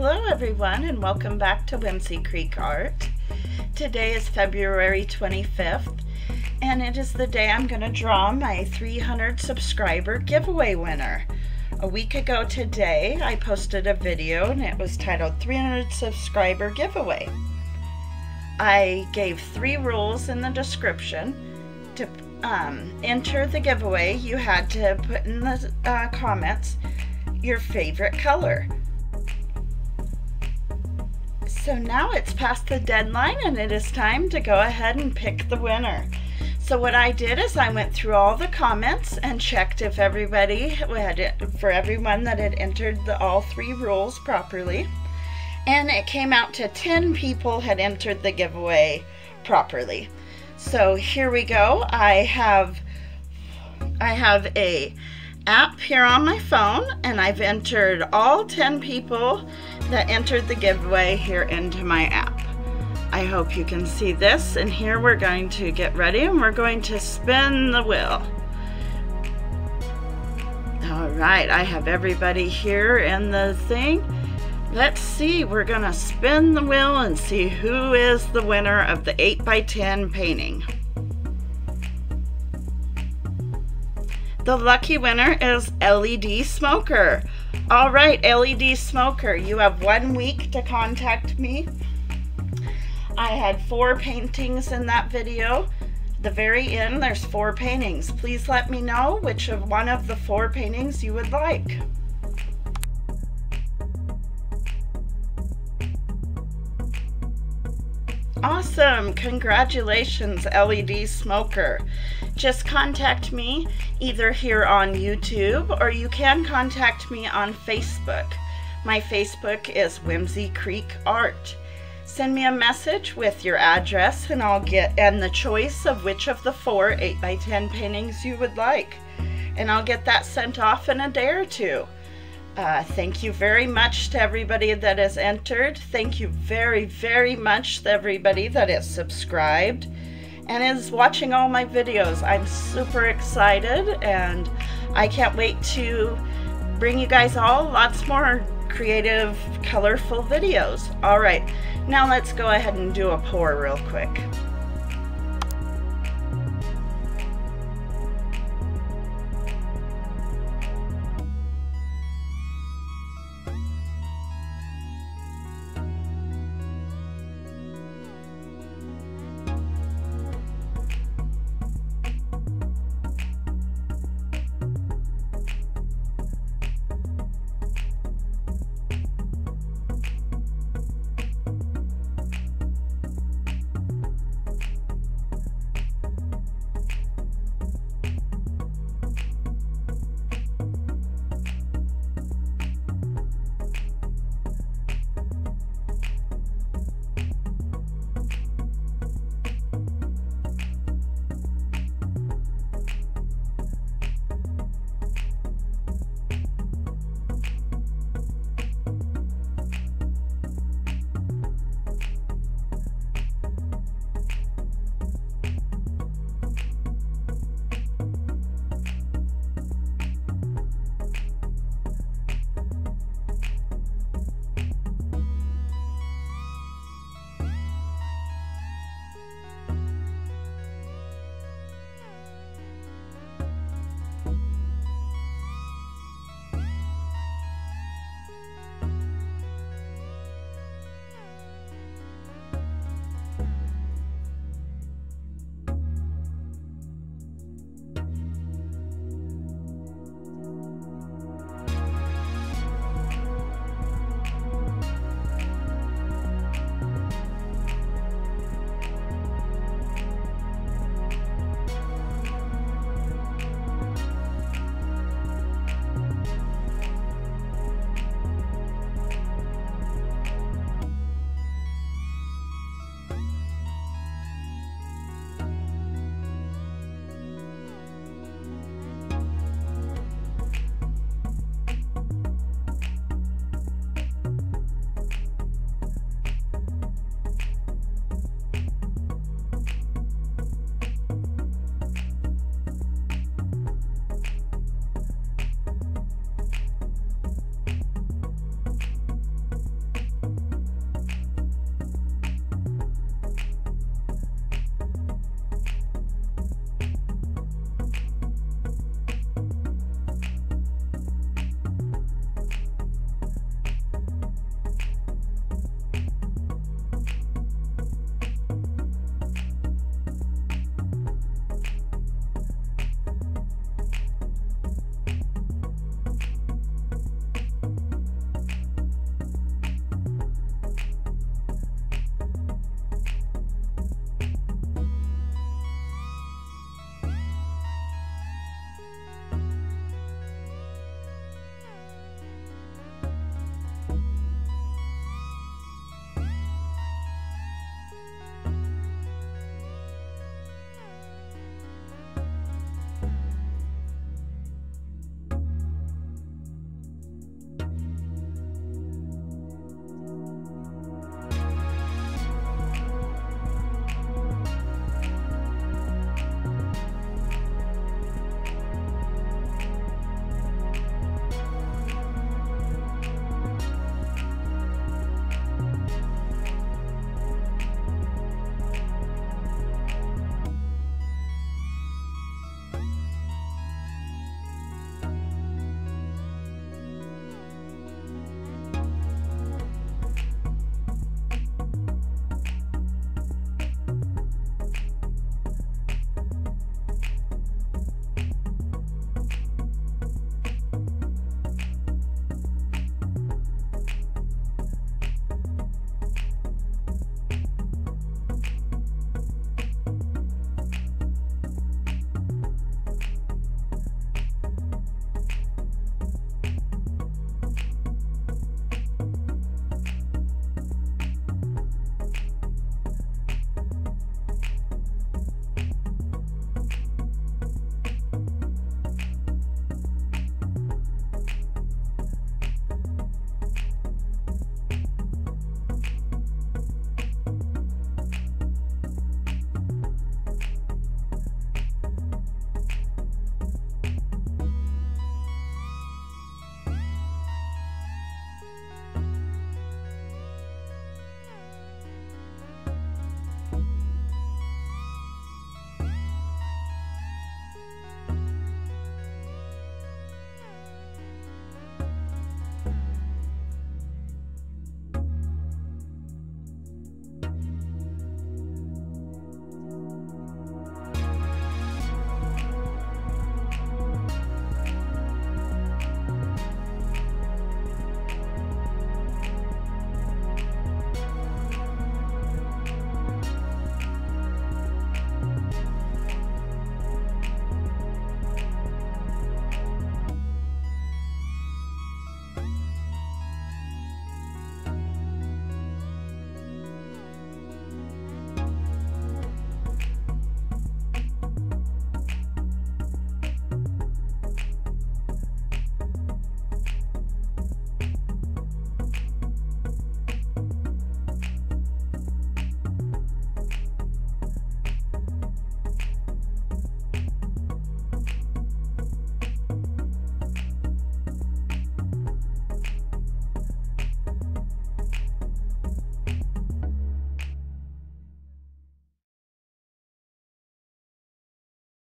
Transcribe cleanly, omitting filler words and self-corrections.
Hello everyone and welcome back to Whimsy Creek Art. Today is February 25th and it is the day I'm going to draw my 300 subscriber giveaway winner. A week ago today I posted a video and it was titled 300 subscriber giveaway. I gave 3 rules in the description. To enter the giveaway you had to put in the comments your favorite color. So now it's past the deadline and it is time to go ahead and pick the winner. So what I did is I went through all the comments and checked if everybody for everyone that had entered all 3 rules properly. And it came out to 10 people had entered the giveaway properly. So here we go. I have a app here on my phone and I've entered all 10 people that entered the giveaway here into my app. I hope you can see this, and here we're going to get ready and we're going to spin the wheel. All right, I have everybody here in the thing. Let's see, we're gonna spin the wheel and see who is the winner of the 8x10 painting. The lucky winner is LED Smoker. All right, LED Smoker, you have 1 week to contact me. I had 4 paintings in that video. The very end, there's 4 paintings. Please let me know which of one of the 4 paintings you would like. Awesome, congratulations LED Smoker. Just contact me either here on YouTube or you can contact me on Facebook. My Facebook is Whimsy Creek Art. Send me a message with your address and and the choice of which of the 4 8x10 paintings you would like. And I'll get that sent off in a day or 2. Thank you very much to everybody that has entered. Thank you very, very much to everybody that is subscribed and is watching all my videos. I'm super excited and I can't wait to bring you guys all lots more creative, colorful videos. All right, now let's go ahead and do a pour real quick.